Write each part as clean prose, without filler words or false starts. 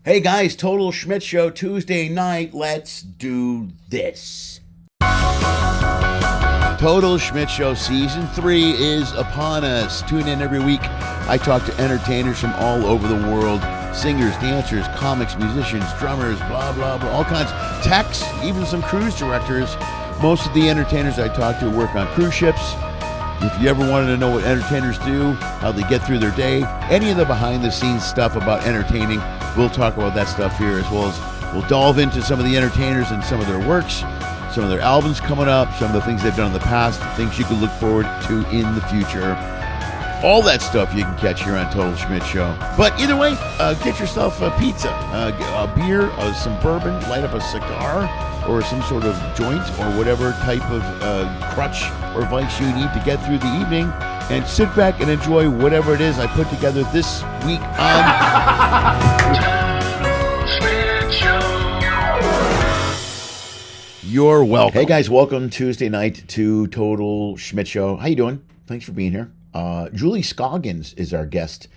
Hey guys, Total Schmidt Show Tuesday night. Let's do this. Total Schmidt Show Season 3 is upon us. Tune in every week. I talk to entertainers from all over the world. Singers, dancers, comics, musicians, drummers, blah, blah, blah. All kinds. Techs, even some cruise directors. Most of the entertainers I talk to work on cruise ships. If you ever wanted to know what entertainers do, how they get through their day, any of the behind-the-scenes stuff about entertaining, we'll talk about that stuff here, as well as we'll delve into some of the entertainers and some of their works, some of their albums coming up, some of the things they've done in the past, things you can look forward to in the future. All that stuff you can catch here on Total Schmidt Show. But either way, get yourself a pizza, a beer, some bourbon, light up a cigar, or some sort of joint, or whatever type of crutch or vice you need to get through the evening, and sit back and enjoy whatever it is I put together this week on You're welcome. Hey guys, welcome Tuesday night to Total Schmidt Show. How you doing? Thanks for being here. Julie Scoggins is our guest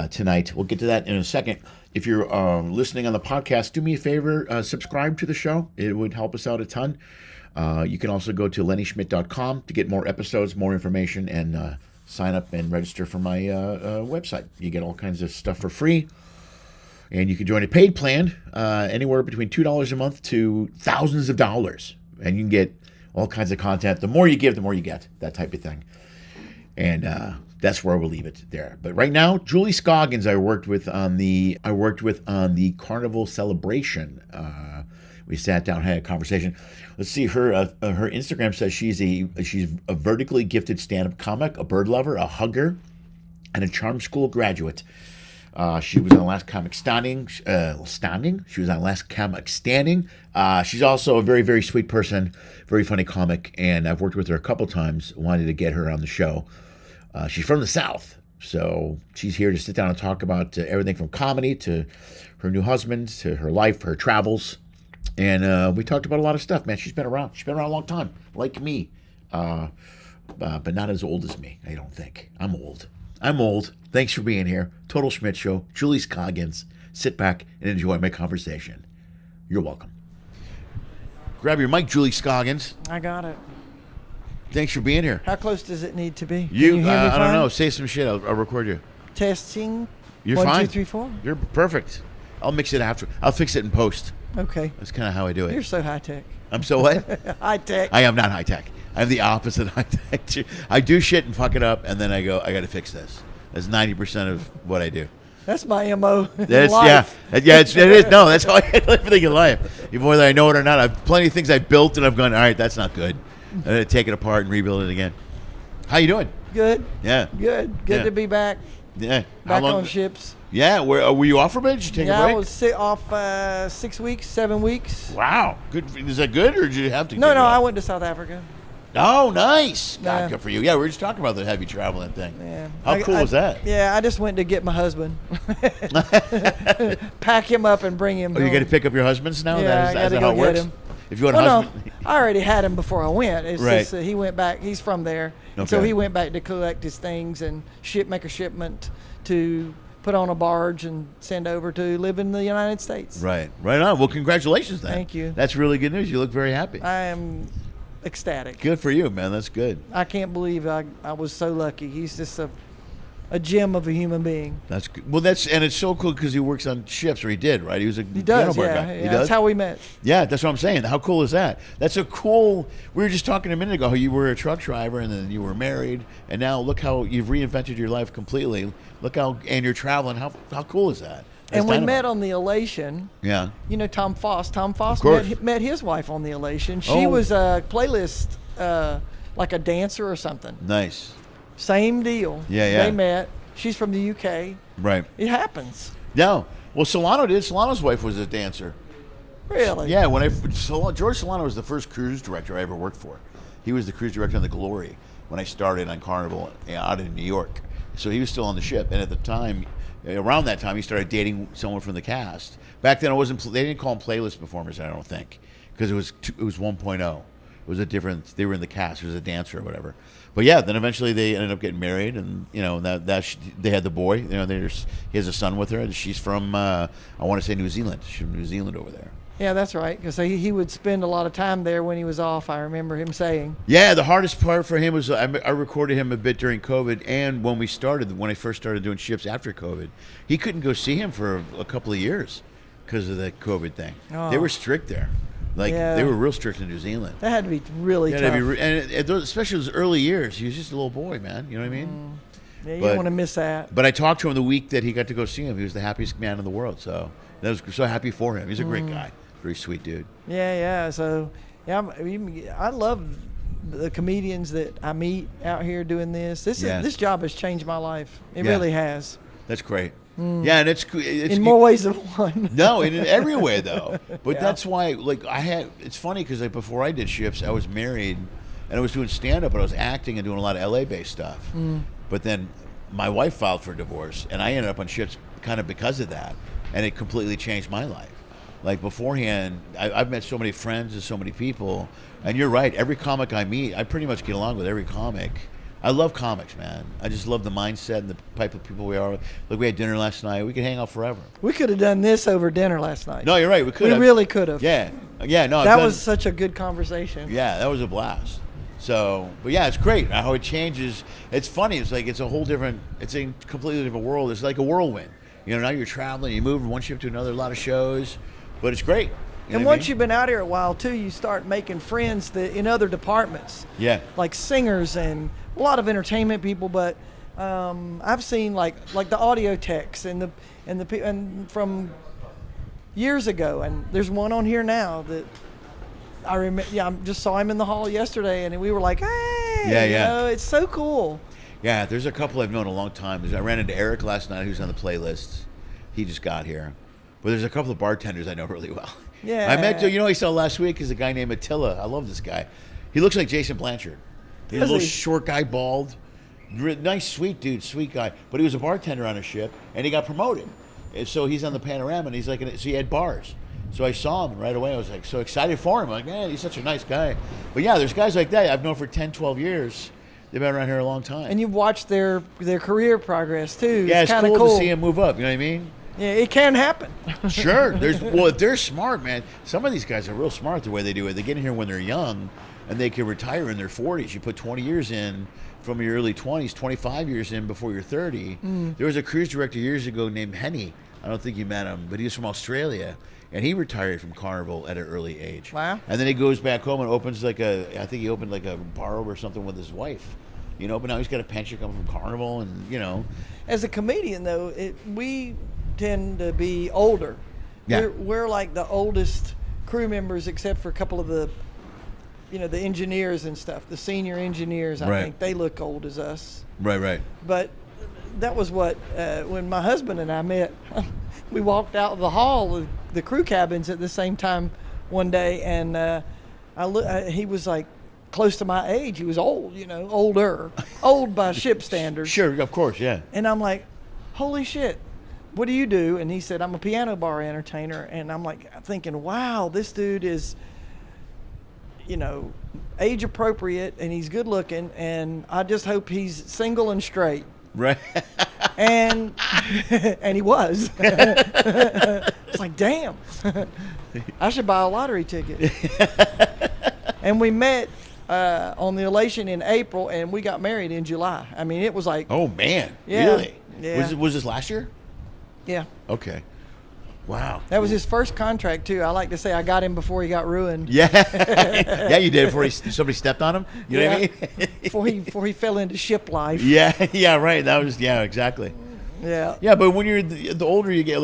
tonight. We'll get to that in a second. If you're listening on the podcast, do me a favor, subscribe to the show. It would help us out a ton. You can also go to LennySchmidt.com to get more episodes, more information, and sign up and register for my website. You get all kinds of stuff for free. And you can join a paid plan anywhere between $2 a month to thousands of dollars. And you can get all kinds of content. The more you give, the more you get. That type of thing. And that's where we'll leave it there. But right now, Julie Scoggins, I worked with on the Carnival Celebration. We sat down, had a conversation. Let's see, her Instagram says she's a vertically gifted stand-up comic, a bird lover, a hugger, and a charm school graduate. She was on Last Comic Standing. She was on Last Comic Standing. She's also a very, very sweet person, very funny comic, and I've worked with her a couple times. Wanted to get her on the show. She's from the South, so she's here to sit down and talk about everything from comedy to her new husband to her life, her travels, and we talked about a lot of stuff. Man, she's been around. She's been around a long time, like me, but not as old as me. I don't think. I'm old. Thanks for being here. Total Schmidt Show. Julie Scoggins. Sit back and enjoy my conversation. You're welcome. Grab your mic, Julie Scoggins. I got it. Thanks for being here. How close does it need to be? You Can you hear me I don't fine? know. Say some shit. I'll record you. Testing. You're 1, fine. 2, 3, 4. You're perfect. I'll mix it after. I'll fix it in post. Okay. That's kind of how I do it. You're so high tech. I'm so what? High tech. I am not high tech. I'm the opposite of high tech. I do shit and fuck it up, and then I go, I got to fix this. That's 90% of what I do. That's my MO. That's life. yeah. It is. No, that's how I handle everything in life. Even whether I know it or not, I've plenty of things I've built and I've gone, all right, that's not good. I'm gonna take it apart and rebuild it again. How you doing? Good. Yeah. Good Yeah. to be back. Yeah. Back on ships. Yeah. Were you off for a bit? Did you take a break? I was off 6 weeks, 7 weeks. Wow. Good. Is that good, or did you have to? No, get I off? went to South Africa. Oh, nice. God, Yeah. good for you. Yeah, we were just talking about the heavy traveling thing. Yeah. How cool was that? Yeah, I just went to get my husband. Pack him up and bring him Oh, you home. got to pick up your husbands now? Yeah, I Is gotta that go how it get works? him. If you want a Well, husband. no, I already had him before I went. It's Right. just he went back. He's from there, and so Okay. he went back to collect his things and make a shipment to put on a barge and send over to live in the United States. Right on. Well, congratulations then. Thank you. That's really good news. You look very happy. I am ecstatic. Good for you, man. That's good. I can't believe I was so lucky. He's just a gem of a human being. That's good. Well, and it's so cool because he works on ships, or he did, right? He was a He does, piano bar yeah. guy. He Yeah, does? that's how we met. Yeah, that's what I'm saying. How cool is that? That's a cool. We were just talking a minute ago how you were a truck driver and then you were married, and now look how you've reinvented your life completely. Look how, and you're traveling. How cool is that? That's And we dynamite. met on the Elation. Yeah. You know Tom Foss. Tom Foss course. met his wife on the Elation. She Oh. was a playlist, like a dancer or something. Nice. Same deal. Yeah. They met. She's from the UK. Right. It happens. No. Well, Solano did. Solano's wife was a dancer. Really? Yeah. George Solano was the first cruise director I ever worked for. He was the cruise director on the Glory when I started on Carnival out in New York. So he was still on the ship, and at the time, around that time, he started dating someone from the cast. Back then, they didn't call them playlist performers, I don't think, because it was 1.0. was a different. They were in the cast. It was a dancer or whatever. But yeah, then eventually they ended up getting married, and they had the boy. He has a son with her. And she's from I want to say New Zealand. She's from New Zealand over there. Yeah, that's right. Because he would spend a lot of time there when he was off. I remember him saying. Yeah, the hardest part for him was I recorded him a bit during COVID, and when I first started doing ships after COVID, he couldn't go see him for a couple of years because of the COVID thing. Oh. They were strict there. They were real strict in New Zealand. That had to be really tough. And especially those early years, he was just a little boy, man. You know what I mean? Yeah, you don't want to miss that. But I talked to him the week that he got to go see him. He was the happiest man in the world. So I was so happy for him. He's a great guy. Very sweet dude. Yeah. So, I love the comedians that I meet out here doing this. This job has changed my life. It really has. That's great. Yeah, and it's in more ways than one. No, in every way though. But that's why, it's funny because before I did ships, I was married, and I was doing stand up, and I was acting and doing a lot of LA based stuff. But then my wife filed for divorce, and I ended up on ships kind of because of that, and it completely changed my life. Like beforehand, I've met so many friends and so many people, and you're right. Every comic I meet, I pretty much get along with every comic. I love comics, man. I just love the mindset and the type of people we are. Like we had dinner last night. We could hang out forever. We could have done this over dinner last night. No, you're right. We could. We really could have. Yeah. No. That was such a good conversation. Yeah, that was a blast. So, but yeah, it's great how it changes. It's funny. It's like it's a completely different world. It's like a whirlwind. Now you're traveling. You move from one ship to another. A lot of shows, but it's great. And once you've been out here a while too, you start making friends in other departments. Yeah. Like singers and a lot of entertainment people, but I've seen like the audio techs and from years ago, and there's one on here now that I remember. Yeah, I just saw him in the hall yesterday, and we were like, hey, it's so cool. Yeah, there's a couple I've known a long time. I ran into Eric last night, who's on the playlist. He just got here, but there's a couple of bartenders I know really well. Yeah, I met I saw last week is a guy named Attila. I love this guy. He looks like Jason Blanchard. He's a little short guy, bald, nice, sweet dude, sweet guy. But he was a bartender on a ship, and he got promoted. And so he's on the Panorama, and so he had bars. So I saw him right away. I was like so excited for him. Like, man, he's such a nice guy. But yeah, there's guys like that I've known for 10, 12 years. They've been around here a long time. And you've watched their career progress too. Yeah, it's cool to see them move up. You know what I mean? Yeah, it can happen. Sure. If they're smart, man. Some of these guys are real smart the way they do it. They get in here when they're young, and they can retire in their 40s. You put 20 years in from your early 20s, 25 years in before you're 30. There was a cruise director years ago named Henny. I don't think you met him, but he was from Australia, and he retired from Carnival at an early age. Wow. And then he goes back home and opens I think he opened like a bar or something with his wife. But now he's got a pension coming from Carnival, and As a comedian, though, we tend to be older. Yeah. We're like the oldest crew members, except for a couple of the engineers and stuff. The senior engineers, I think they look old as us. Right. But that was when my husband and I met. We walked out of the hall of the crew cabins at the same time one day, and he was like close to my age. He was old, old by ship standards. Sure, of course, yeah. And I'm like, holy shit, what do you do? And he said, I'm a piano bar entertainer. And I'm like thinking, wow, this dude is, age appropriate, and he's good looking, and I just hope he's single and straight. Right. And he was. It's like, damn, I should buy a lottery ticket. And we met on the Elation in April, and we got married in July. I mean, it was like, oh man, yeah, really? Yeah. Was this last year? Yeah. Okay. Wow. That was his first contract too. I like to say I got him before he got ruined. Yeah. Yeah, you did before somebody stepped on him. You know what I mean? before he fell into ship life. Yeah, right. That was exactly. Yeah. Yeah, but when you're the older you get,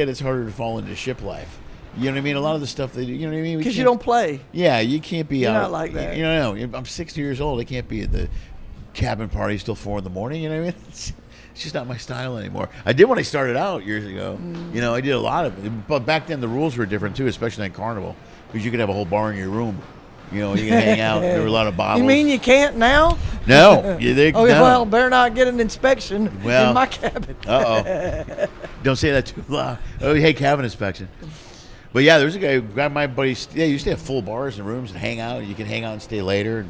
it's harder to fall into ship life. You know what I mean? A lot of the stuff that you know what I mean? Because you don't play. Yeah, you can't be You're out. Not like that. I'm 60 years old. I can't be at the cabin party till 4 in the morning. You know what I mean? It's just not my style anymore. I did when I started out years ago. I did a lot of it. But back then the rules were different too, especially in Carnival, because you could have a whole bar in your room. You can hang out. There were a lot of bottles. You mean you can't now? No. No. Well, better not get an inspection in my cabin. Uh-oh. Don't say that too loud. Oh, hey, cabin inspection. But yeah, there's a guy who got my buddies. Yeah, you used to have full bars and rooms and hang out. You can hang out and stay later.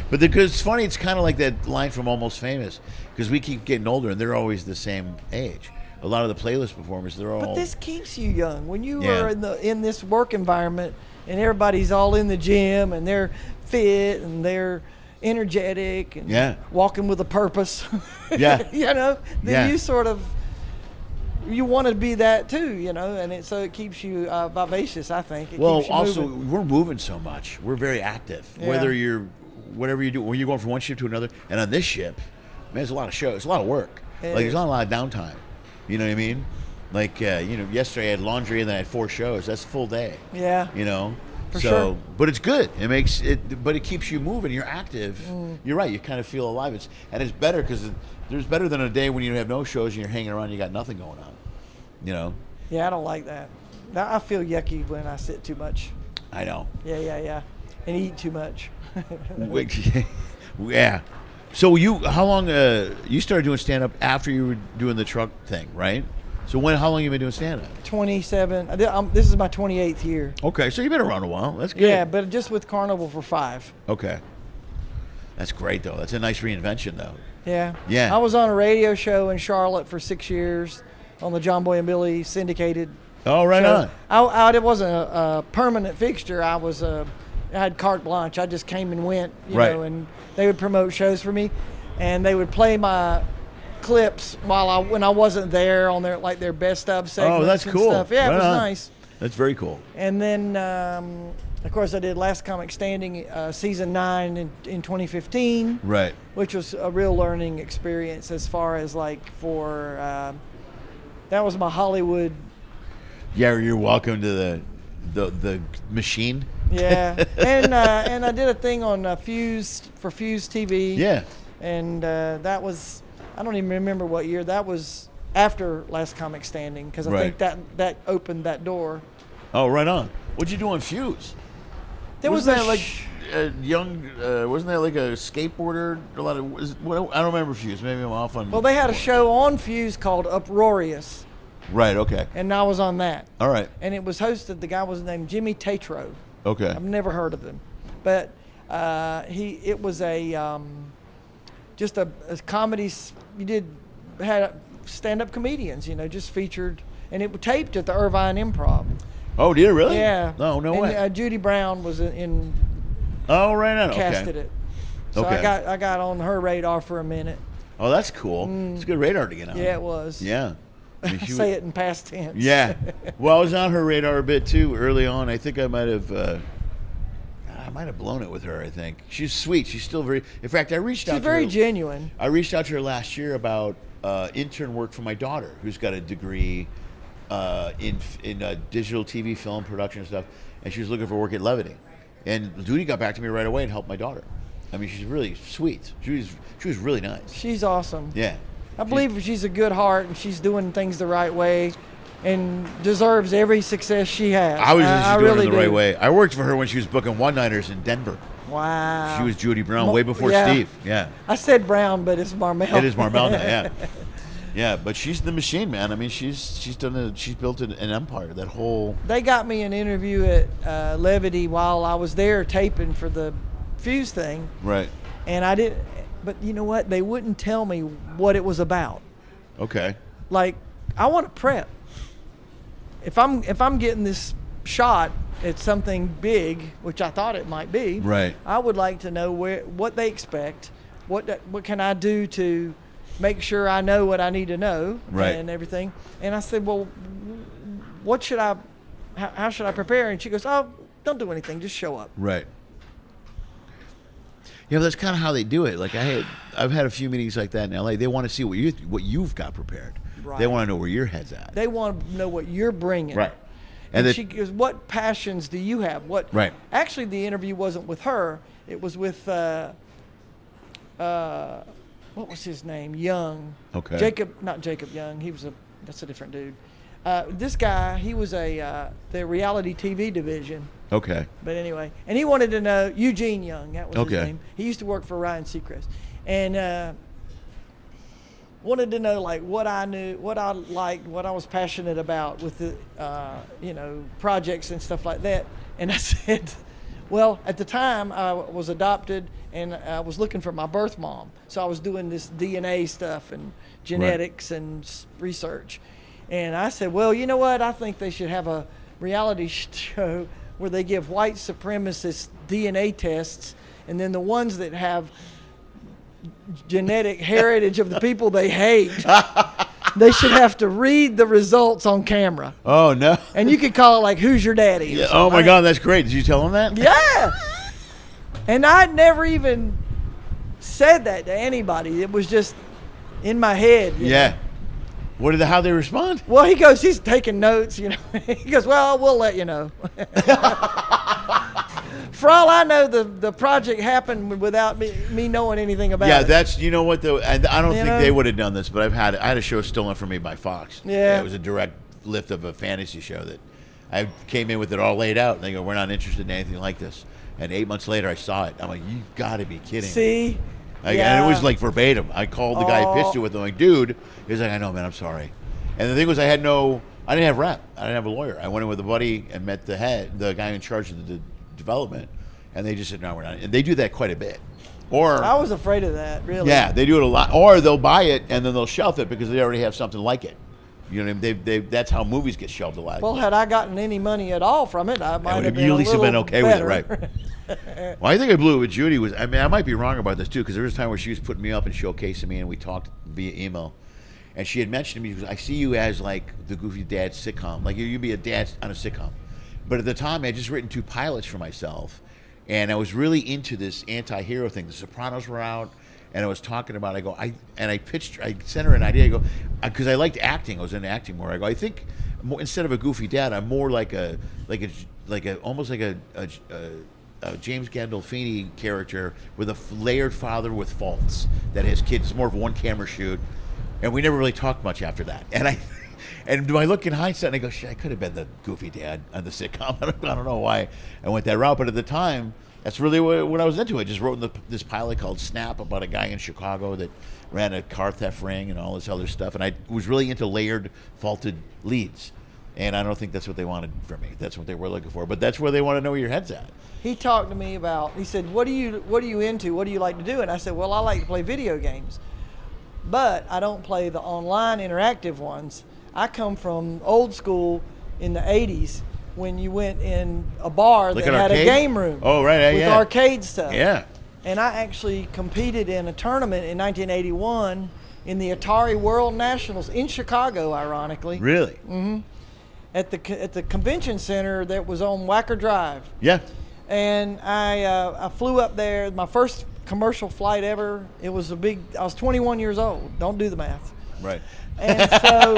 But because it's funny, it's kind of like that line from Almost Famous, because we keep getting older and they're always the same age. A lot of the playlist performers, they're all. But this keeps you young. When you are in this work environment and everybody's all in the gym and they're fit and they're energetic and walking with a purpose. Yeah. Then you sort of. You want to be that too, and so it keeps you vivacious. I think. We're moving so much. We're very active. Whatever you do, when you're going from one ship to another, and on this ship, man, there's a lot of shows, it's a lot of work. There's not a lot of downtime. You know what I mean? Like yesterday I had laundry and then I had 4 shows. That's a full day. Yeah. For sure. But it's good. It makes it, but it keeps you moving. You're active. You're right. You kind of feel alive. It's better because there's better than a day when you have no shows and you're hanging around and you got nothing going on. Yeah, I don't like that. I feel yucky when I sit too much. I know. Yeah. And eat too much. Yeah. So how long you started doing stand up after you were doing the truck thing, right? So how long you been doing stand up? 27. This is my 28th year. Okay, so you've been around a while. That's good. Yeah, but just with Carnival for 5. Okay. That's great though. That's a nice reinvention though. Yeah. Yeah. I was on a radio show in Charlotte for 6 years. On the John Boy and Billy syndicated. Oh, right show. on. It wasn't a permanent fixture. I had carte blanche. I just came and went, you know, and they would promote shows for me, and they would play my clips when I wasn't there on their best of segments. Oh, that's and cool. Stuff. Yeah, right it was on. nice. That's very cool. And then, of course, I did Last Comic Standing season 9 in 2015. Right. Which was a real learning experience as far as that was my Hollywood. Yeah, you're welcome to the machine. Yeah, and I did a thing on Fuse TV. Yeah. And that was, I don't even remember what year. That was after Last Comic Standing, because I think that opened that door. Oh, right on. What'd you do on Fuse? Wasn't that like a skateboarder? I don't remember Fuse. Maybe I'm off on. Well, they had a show on Fuse called Uproarious. Right. Okay. And I was on that. All right. And it was hosted. The guy was named Jimmy Tatro. Okay. I've never heard of him, but it was just a comedy. Had stand-up comedians, just featured, and it was taped at the Irvine Improv. Oh, did it really? Yeah. No way. Judy Brown was in. Oh, right on. Casted it. So I got on her radar for a minute. Oh, that's cool. It's a good radar to get on. Yeah, it was. Yeah. I say it in past tense. Yeah. Well, I was on her radar a bit too early on. I think I might have blown it with her. I think she's sweet. She's still very. In fact, I reached out. She's very genuine. I reached out to her last year about intern work for my daughter, who's got a degree in digital TV film production and stuff, and she was looking for work at Levity. And Judy got back to me right away and helped my daughter. I mean, she's really sweet. She was really nice. She's awesome. Yeah. I believe she's a good heart and she's doing things the right way and deserves every success she has. I was doing it the right way. I worked for her when she was booking one-nighters in Denver. Wow. She was Judy Brown way before Steve. Yeah. I said Brown, but it's Marmel. It is Marmel now, yeah. Yeah, but she's the machine, man. I mean, she's built an empire. That whole. They got me an interview at Levity while I was there taping for the Fuse thing. Right. And I didn't. But you know what? They wouldn't tell me what it was about. Okay. Like, I want to prep. If I'm getting this shot at something big, which I thought it might be, right, I would like to know what they expect. What can I do to make sure I know what I need to know, right, and everything. And I said, well, how should I prepare? And she goes, oh, don't do anything, just show up. Right. Yeah, but that's kind of how they do it. Like I've had a few meetings like that in LA. They want to see what you've got prepared. Right. They want to know where your head's at. They want to know what you're bringing. Right. And she goes, what passions do you have? Right. Actually, the interview wasn't with her. It was with, what was his name? Young. Okay. Not Jacob Young. That's a different dude. This guy, he was the reality TV division. Okay. But anyway, and he wanted to know Eugene Young. That was his Okay. name. He used to work for Ryan Seacrest, and wanted to know like what I knew, what I liked, what I was passionate about with the projects and stuff like that. And I said, well, at the time I was adopted and I was looking for my birth mom, so I was doing this DNA stuff and genetics and research. And I said, well, you know what? I think they should have a reality show where they give white supremacists DNA tests, and then the ones that have genetic heritage of the people they hate, they should have to read the results on camera. Oh, no. And you could call it like, who's your daddy? Yeah. Oh, my God, that's great. Did you tell them that? Yeah. And I'd never even said that to anybody. It was just in my head. Yeah. How they respond? Well, he's taking notes, He goes, well, we'll let you know. For all I know, the project happened without me knowing anything about it. Yeah, that's, you know what, though, and I don't think they would have done this, but I had a show stolen from me by Fox. Yeah. It was a direct lift of a fantasy show that I came in with it all laid out, and they go, we're not interested in anything like this. And 8 months later, I saw it. I'm like, you got to be kidding. See? And it was like verbatim. I called the guy who pitched it with him, like, dude. He's like, I know, man, I'm sorry. And the thing was, I didn't have rep. I didn't have a lawyer. I went in with a buddy and met the guy in charge of the development, and they just said, no, we're not. And they do that quite a bit. Or I was afraid of that, really. Yeah, they do it a lot. Or they'll buy it and then they'll shelf it because they already have something like it. You know what I mean? That's how movies get shelved a lot. Well, had I gotten any money at all from it, I might have been at least been okay better. with it, right? Well, I think I blew it with Judy. I might be wrong about this too, because there was a time where she was putting me up and showcasing me, and we talked via email. And she had mentioned to me, I see you as like the goofy dad sitcom, like you'd be a dad on a sitcom. But at the time, I had just written 2 pilots for myself, and I was really into this anti-hero thing. The Sopranos were out, and I was talking about. I sent her an idea. I go, because I liked acting. I was into acting more. I go, I think instead of a goofy dad, I'm more like almost like a James Gandolfini character with a layered father with faults that has kids. It's more of a one-camera shoot, and we never really talked much after that. And do I look in hindsight and I go, shit, I could have been the goofy dad on the sitcom. I don't know why I went that route, but at the time, that's really what I was into. I just wrote this pilot called Snap about a guy in Chicago that ran a car theft ring and all this other stuff, and I was really into layered, faulted leads. And I don't think that's what they wanted from me. That's what they were looking for. But that's where they want to know where your head's at. He talked to me about, he said, what are you into? What do you like to do? And I said, well, I like to play video games. But I don't play the online interactive ones. I come from old school in the 80s when you went in a bar that had a game room. Oh, right. With arcade stuff. Yeah. And I actually competed in a tournament in 1981 in the Atari World Nationals in Chicago, ironically. Really? Mm-hmm. At the convention center that was on Wacker Drive. Yeah. And I flew up there. My first commercial flight ever. It was I was 21 years old. Don't do the math. Right. And so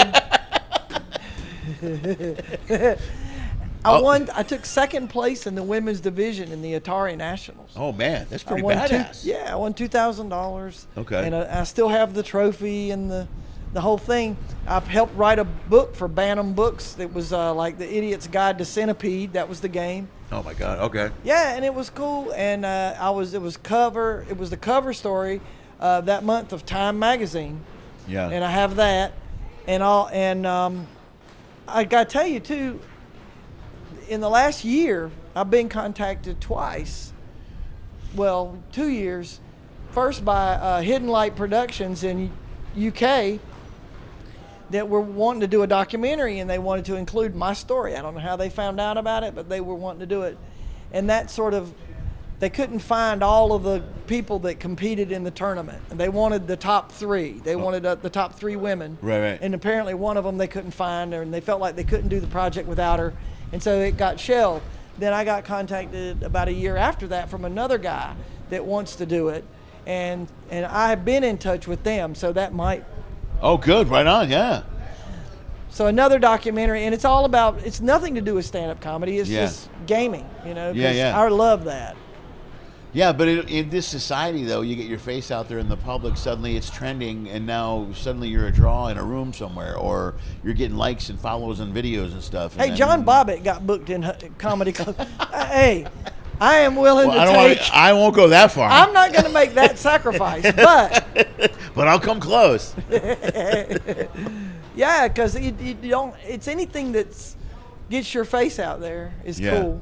I took second place in the women's division in the Atari Nationals. Oh man, that's pretty badass. I won $2,000. Okay. And I still have the trophy and the whole thing. I've helped write a book for Bantam Books. It was like The Idiot's Guide to Centipede. That was the game. Oh my God. Okay. Yeah, and it was cool. And it was the cover story that month of Time magazine. Yeah. And I have that, and I got to tell you too. In the last year, I've been contacted twice. Well, 2 years. First by Hidden Light Productions in UK that were wanting to do a documentary, and they wanted to include my story. I don't know how they found out about it, but they were wanting to do it. And that sort of, they couldn't find all of the people that competed in the tournament. And they wanted the top 3. They wanted the top 3 women. Right. And apparently one of them they couldn't find her, and they felt like they couldn't do the project without her. And so it got shelved. Then I got contacted about a year after that from another guy that wants to do it. And I have been in touch with them, so that might. Oh, good. Right on. Yeah. So another documentary, and it's nothing to do with stand-up comedy. It's just gaming, Yeah. I love that. Yeah, but in this society, though, you get your face out there in the public, suddenly it's trending, and now suddenly you're a draw in a room somewhere, or you're getting likes and follows and videos and stuff. Hey, John Bobbitt got booked in comedy club. Hey, I am willing to take. I won't go that far. I'm not going to make that sacrifice, but but I'll come close. Yeah, because you don't. It's anything that's gets your face out there is cool.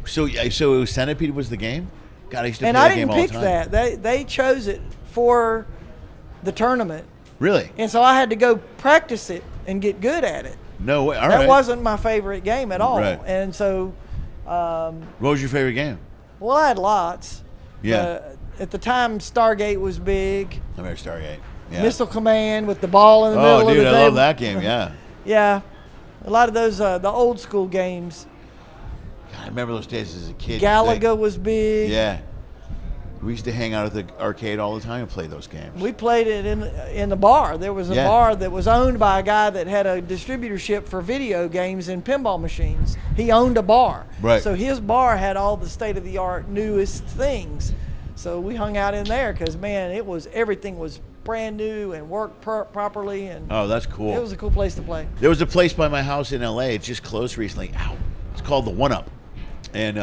So it was Centipede was the game. God, I used to And play I the game didn't all pick the time. that. They chose it for the tournament, Really? and so I had to go practice it and get good at it. No way. All That right. wasn't my favorite game at all. Right. And so, What was your favorite game? well, I had lots. Yeah. At the time, Stargate was big. I remember Stargate. Yeah. Missile Command with the ball in the middle Oh, of the dude, table. I love that game. Yeah. Yeah. A lot of those, the old school games. God, I remember those days as a kid. Galaga was big. Yeah. We used to hang out at the arcade all the time and play those games. We played it in the bar. There was a bar that was owned by a guy that had a distributorship for video games and pinball machines. He owned a bar. Right. So his bar had all the state-of-the-art, newest things. So we hung out in there because, man, everything was brand new and worked properly. And Oh, that's cool. it was a cool place to play. There was a place by my house in L.A. It just closed recently. Ow. It's called the One Up. And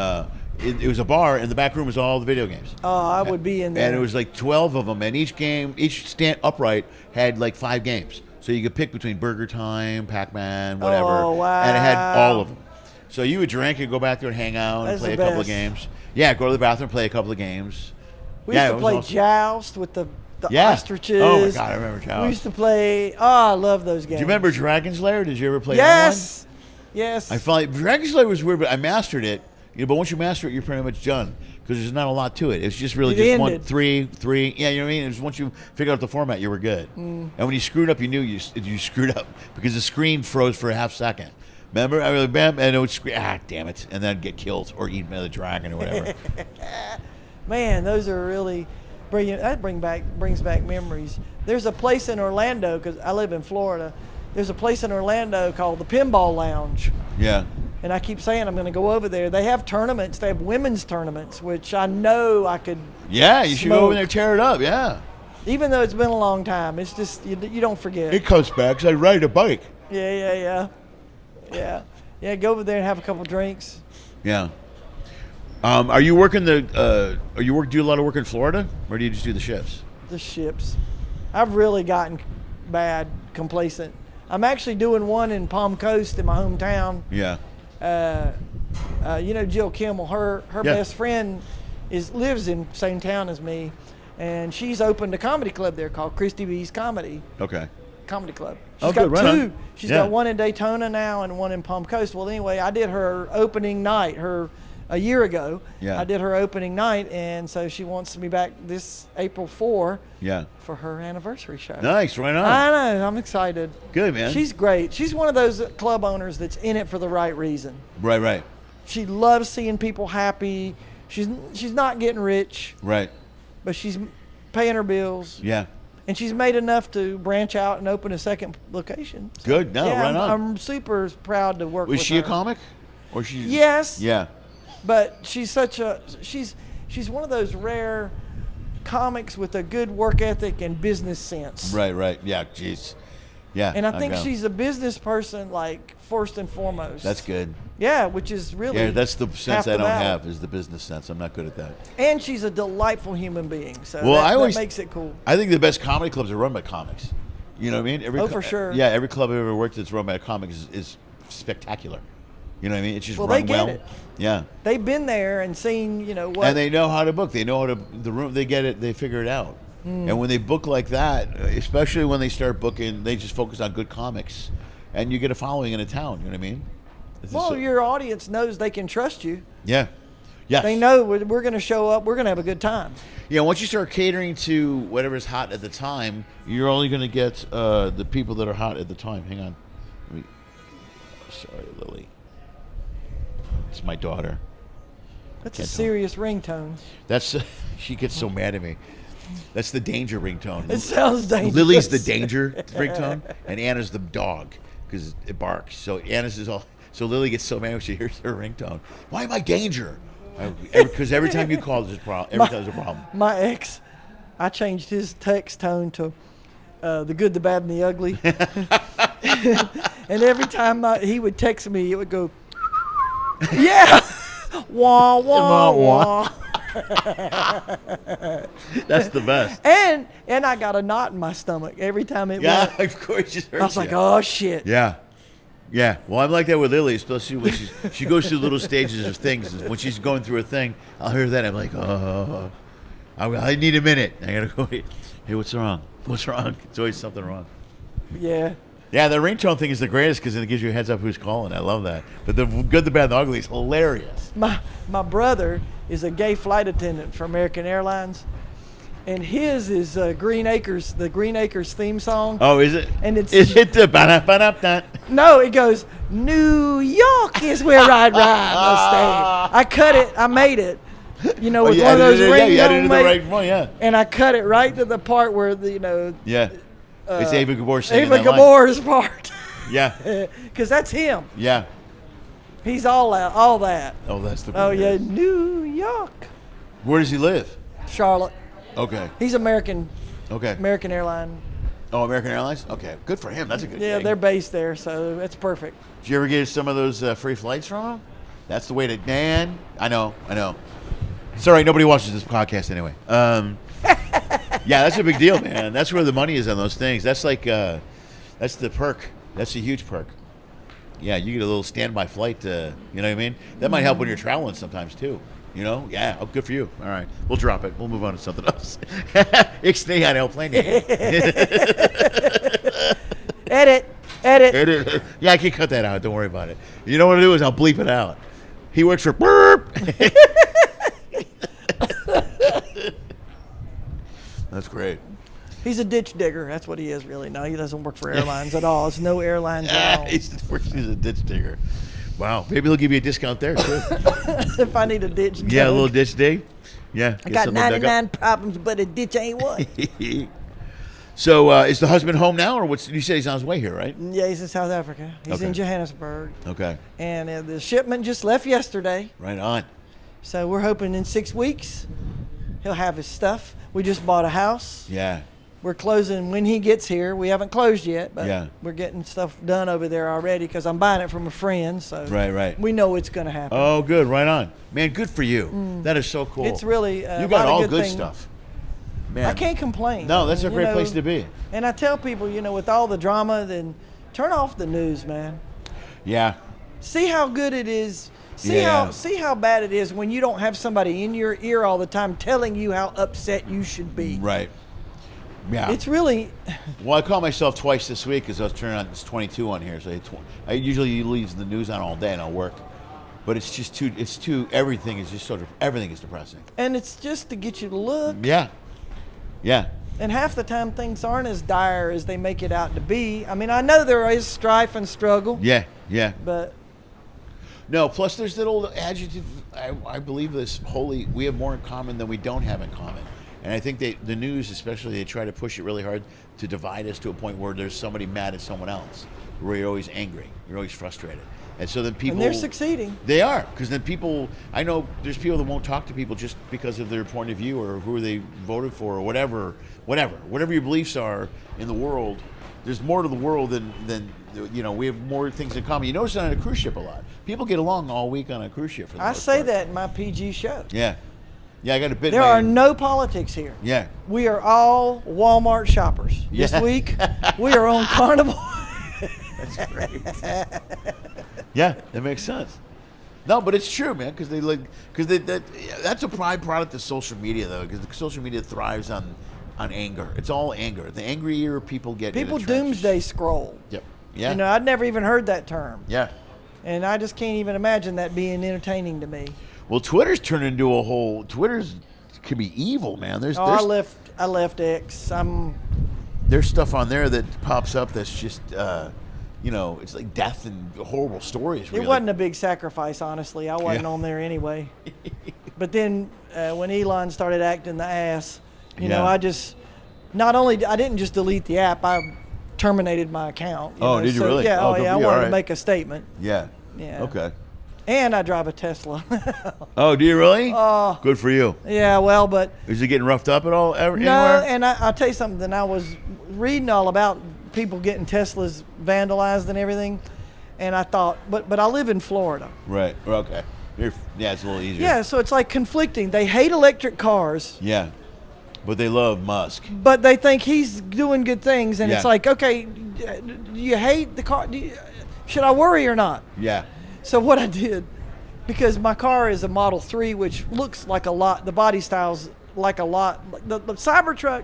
it was a bar, and the back room was all the video games. Oh, I would be in there. And it was like 12 of them, and each stand upright had like 5 games. So you could pick between Burger Time, Pac-Man, whatever. Oh, wow. And it had all of them. So you would drink and go back there and hang out and That's play a the couple of best. games. Yeah, go to the bathroom, play a couple of games. We used it to was play awesome. Joust with the Yeah. ostriches. Oh, my God, I remember Joust. We used to play, I love those games. Do you remember Dragon's Lair? Did you ever play Yes. that Yes. one? I finally, Dragon's Lair was weird, but I mastered it. But once you master it, you're pretty much done because there's not a lot to it. It's just really It just ended. 1, 3. Yeah, you know what I mean. It was once you figured out the format, you were good. And when you screwed up, you knew you screwed up because the screen froze for a half second. Remember? I really bam, and it would scream, damn it, and then get killed or eaten by the dragon or whatever. Man, those are really brilliant. That brings back memories. There's a place in Orlando, because I live in Florida. There's a place in Orlando called the Pinball Lounge. Yeah. And I keep saying I'm going to go over there. They have tournaments. They have women's tournaments, which I know I could. Yeah, you should go over there and smoke. tear it up. Yeah. Even though it's been a long time, it's just you don't forget. It comes back because I ride a bike. Yeah. Go over there and have a couple drinks. Yeah. Are you working do you do a lot of work in Florida, or do you just do the ships? The ships. I've really gotten bad, complacent. I'm actually doing one in Palm Coast in my hometown. Yeah. You know Jill Kimmel, her Yeah. best friend lives in the same town as me, and she's opened a comedy club there called Christy B's Comedy Club. She's Oh, got good. Right 2. on. She's Yeah. got one in Daytona now and one in Palm Coast. Well, anyway, I did her opening night a year ago. Yeah. I did her opening night, and so she wants me back this April 4 Yeah. for her anniversary show. Nice. Right on. I know. I'm excited. Good, man. She's great. She's one of those club owners that's in it for the right reason. Right. She loves seeing people happy. She's not getting rich, Right. but she's paying her bills. Yeah. And she's made enough to branch out and open a second location. So, Good. No, yeah, right on. I'm super proud to work with Was she her. a comic? Or she? Yes. Yeah. But she's she's one of those rare comics with a good work ethic and business sense. Right. Yeah. Jeez. Yeah. And I think know. she's a business person, like, first and foremost. That's good. Yeah, which is really Yeah, that's the sense half I the don't battle. have is the business sense. I'm not good at that. And she's a delightful human being, so Well, that makes it cool. I think the best comedy clubs are run by comics. You know what I mean? For sure. Yeah, every club I've ever worked that's run by a comic is spectacular. You know what I mean? It's just Well, run they get well. it. Yeah. They've been there and seen, what. And they know how to book. They know how to the room. They get it. They figure it out. And when they book like that, especially when they start booking, they just focus on good comics, and you get a following in a town. You know what I mean? Your audience knows they can trust you. Yeah. Yes. They know we're going to show up. We're going to have a good time. Yeah, once you start catering to whatever's hot at the time, you're only going to get the people that are hot at the time. Hang on. Sorry, Lily. It's my daughter. That's Can't a tell. serious ringtone. That's she gets so mad at me. That's the danger ringtone. It sounds dangerous. Lily's the danger ringtone, and Anna's the dog because it barks. So Anna's is all. So Lily gets so mad when she hears her ringtone. Why am I danger? Because every time you call, there's a problem. Every time there's a problem. My ex, I changed his text tone to the good, the bad, and the ugly. And every time he would text me, it would go, yeah, wah, wah, wah. That's the best. And I got a knot in my stomach every time it went. Of course. Just I was like, oh, shit. Yeah. Yeah. Well, I'm like that with Lily, especially when she goes through little stages of things. When she's going through a thing, I'll hear that. I'm like, oh, I need a minute. I got to go, hey, what's wrong? What's wrong? It's always something wrong. Yeah. Yeah, the ringtone thing is the greatest because it gives you a heads up who's calling. I love that. But the good, the bad, and the ugly is hilarious. My brother is a gay flight attendant for American Airlines, and his is Green Acres, the Green Acres theme song. Oh, is it? And it's is it the ba-da-ba-da-da? No, it goes, New York is where I'd ride the state. I cut it. I made it. You know, with one of those ringtones. Yeah, you the right one, yeah. And I cut it right to the part where Yeah. It's Ava Gabor singing Ava Gabor's part. Yeah. Because that's him. Yeah. He's all that. Oh, that's the. Oh yeah, New York. Where does he live? Charlotte. Okay. He's American. Okay. American Airline. Oh, American Airlines. Okay, good for him. That's a good. Yeah, gig. they're based there, so it's perfect. Did you ever get some of those free flights from him? That's the way to. Man, I know. It's all right. Nobody watches this podcast anyway. Yeah, that's a big deal, man. That's where the money is on those things. That's like, that's the perk. That's a huge perk. Yeah, you get a little standby flight. You know what I mean? That might help when you're traveling sometimes too. You know? Yeah. Oh, good for you. All right, we'll drop it. We'll move on to something else. Ik aan airplane. Edit. Yeah, I can cut that out. Don't worry about it. You know what I'll do is I'll bleep it out. He works for burp. That's great. He's a ditch digger. That's what he is, really. No, he doesn't work for airlines at all. It's no airlines at all. He's a ditch digger. Wow. Maybe they'll give you a discount there, too. If I need a ditch dig. Yeah, a little ditch dig. Yeah. I got 99 problems, but a ditch ain't one. So is the husband home now, or what's? You said he's on his way here, right? Yeah, he's in South Africa. He's in Johannesburg. Okay. And the shipment just left yesterday. Right on. So we're hoping in 6 weeks he'll have his stuff. We just bought a house. Yeah. We're closing when he gets here. We haven't closed yet, but we're getting stuff done over there already because I'm buying it from a friend. So right. We know it's going to happen. Oh, good. Right on. Man, good for you. That is so cool. It's really you got all good stuff. Man. I can't complain. No, that's a great place to be. And I tell people, with all the drama, then turn off the news, man. Yeah. See how good it is. See how bad it is when you don't have somebody in your ear all the time telling you how upset you should be. Right. Yeah. It's really. Well, I caught myself twice this week because I was turning on this 22 on here. So I usually leave the news on all day and I'll work. But it's just everything is just everything is depressing. And it's just to get you to look. Yeah. Yeah. And half the time things aren't as dire as they make it out to be. I mean, I know there is strife and struggle. Yeah. But. No, plus there's that old adjective, I believe this we have more in common than we don't have in common. And I think the news especially, they try to push it really hard to divide us to a point where there's somebody mad at someone else, where you're always angry, you're always frustrated. And so then people... And they're succeeding. They are, because then people... I know there's people that won't talk to people just because of their point of view or who they voted for or whatever your beliefs are in the world. There's more to the world than we have more things in common. You notice that on a cruise ship a lot. People get along all week on a cruise ship. For the most part. That in my PG show. Yeah, I got a bit. There are no politics here. Yeah. We are all Walmart shoppers. This week, we are on Carnival. That's great. Yeah, that makes sense. No, but it's true, man, because that's a byproduct of social media, though, because social media thrives on anger. It's all anger. The angrier people get, people doomsday scroll. Yep. Yeah. I'd never even heard that term. Yeah. And I just can't even imagine that being entertaining to me. Well, Twitter's can be evil, man. I left X. There's stuff on there that pops up that's just it's like death and horrible stories. Really. It wasn't a big sacrifice, honestly. I wasn't on there anyway. But then when Elon started acting the ass, I didn't just delete the app. I terminated my account. Did you really? Yeah. I wanted to make a statement. Yeah. Yeah. Okay. And I drive a Tesla. Oh, do you really? Good for you. Yeah, well, but... Is it getting roughed up at all anywhere? No, and I'll tell you something. I was reading all about people getting Teslas vandalized and everything, and I thought, but I live in Florida. Right. Okay. Yeah, it's a little easier. Yeah, so it's like conflicting. They hate electric cars. Yeah. But they love Musk. But they think he's doing good things, and Yeah. it's like, okay, do you hate the car? Should I worry or not? Yeah. So what I did, because my car is a Model 3, which looks like a lot, the body style's like a lot. The Cybertruck,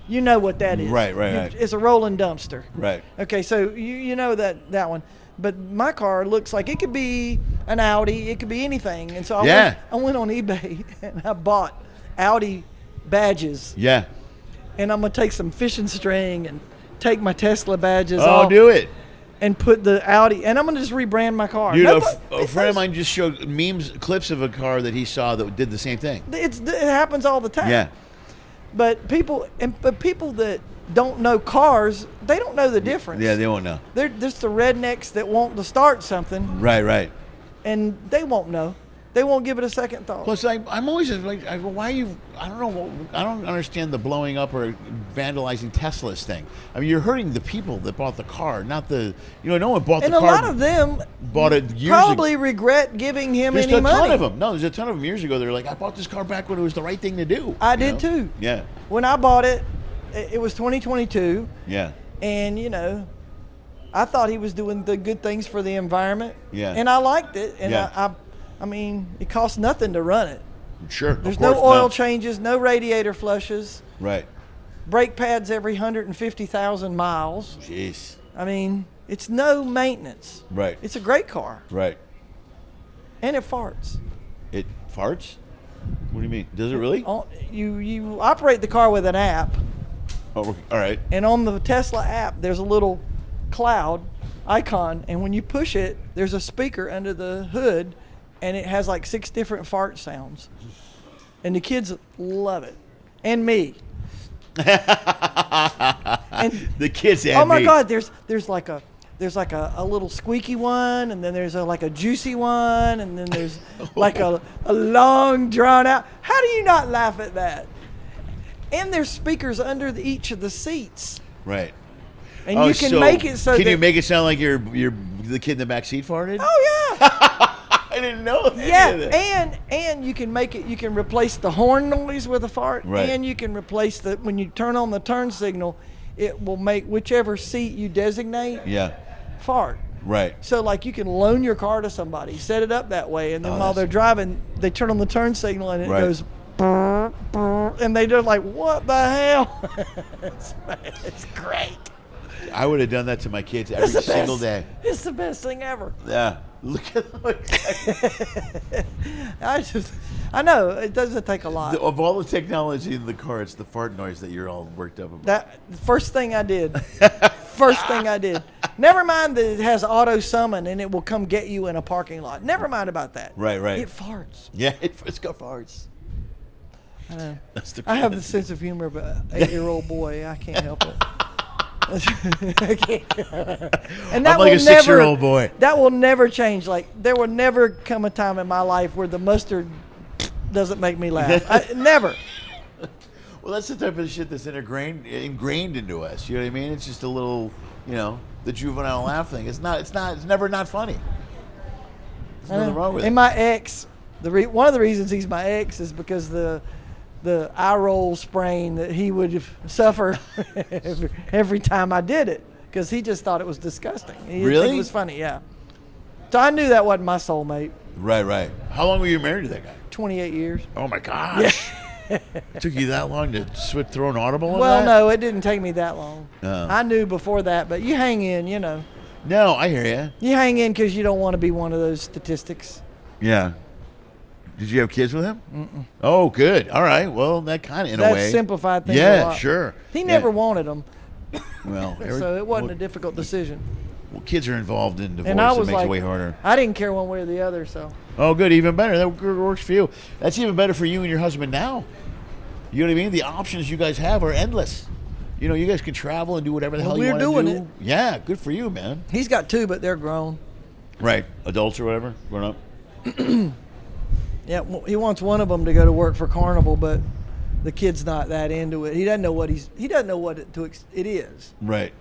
you know what that is. Right. It's a rolling dumpster. Right. Okay, so you know that one. But my car looks like it could be an Audi, it could be anything. And so I went on eBay and I bought Audi badges. Yeah. And I'm going to take some fishing string and take my Tesla badges Oh, off. do it. And put the Audi, and I'm going to just rebrand my car. Dude, a friend of mine just showed clips of a car that he saw that did the same thing. It happens all the time. Yeah. But people that don't know cars, they don't know the difference. Yeah, they won't know. They're just the rednecks that want to start something. Right. And they won't know. They won't give it a second thought. Plus, I'm always like, why you? I don't know. I don't understand the blowing up or vandalizing Teslas thing. I mean, you're hurting the people that bought the car, not the. No one bought the car. And a lot of them bought it years probably ago. Regret giving him There's any money. There's a ton of them. No, there's a ton of them years ago. They're like, I bought this car back when it was the right thing to do. I did too. Yeah. When I bought it, it was 2022. Yeah. And I thought he was doing the good things for the environment. Yeah. And I liked it. And yeah. I mean, it costs nothing to run it. Sure. There's no oil changes, no radiator flushes. Right. Brake pads every 150,000 miles. Jeez. I mean, it's no maintenance. Right. It's a great car. Right. And it farts. It farts? What do you mean? Does it really? You operate the car with an app. Oh, all right. And on the Tesla app, there's a little cloud icon. And when you push it, there's a speaker under the hood. And it has like 6 different fart sounds. And the kids love it. And me. And the kids and me. Oh my God, there's like a little squeaky one, and then there's like a juicy one, and then there's like a long drawn out. How do you not laugh at that? And there's speakers under each of the seats. Right. And you can make it so Can you make it sound like you're the kid in the back seat farted? Oh yeah. I didn't know that. Yeah, and you can make it. You can replace the horn noise with a fart, right. And you can replace when you turn on the turn signal, it will make whichever seat you designate. Yeah. Fart. Right. So like you can loan your car to somebody, set it up that way, and then while they're driving, they turn on the turn signal and it goes, brr, brr, and they're like, "What the hell?" It's great. I would have done that to my kids every single day. It's the best thing ever. Yeah. Look at I know it doesn't take a lot. Of all the technology in the car, it's the fart noise that you're all worked up about. That first thing I did. Never mind that it has auto summon and it will come get you in a parking lot. Never mind about that. Right. It farts. Yeah, it's got farts. I know. That's I have the sense of humor of an 8-year-old boy. I can't help it. And that I'm like a 6-year-old boy. That will never change. Like there will never come a time in my life where the mustard doesn't make me laugh. Never. Well, that's the type of shit that's ingrained into us. You know what I mean? It's just a little, the juvenile laugh thing. It's never not funny. There's nothing wrong with it. And my ex, one of the reasons he's my ex is because the eye roll sprain that he would suffer every time I did it, because he just thought it was disgusting. He Really? It was funny, yeah. So I knew that wasn't my soulmate. Right. How long were you married to that guy? 28 years. Oh my gosh. Yeah. It took you that long to throw an audible on Well, that? no, it didn't take me that long. Oh. I knew before that, but you hang in, No, I hear you. You hang in because you don't want to be one of those statistics. Yeah. Did you have kids with him? Mm-mm. Oh, good. All right. Well, that kind of, in a way. That simplified things a Yeah, lot. sure. He never wanted them, Well, so it wasn't a difficult decision. Well, kids are involved in divorce. And I It was makes like, it way harder. I didn't care one way or the other, so. Oh, good. Even better. That works for you. That's even better for you and your husband now. You know what I mean? The options you guys have are endless. You guys can travel and do whatever the hell you want to do. We're doing it. Yeah, good for you, man. He's got 2, but they're grown. Right. Adults or whatever, grown up. Yeah, he wants one of them to go to work for Carnival, but the kid's not that into it. He doesn't know what it is. Right.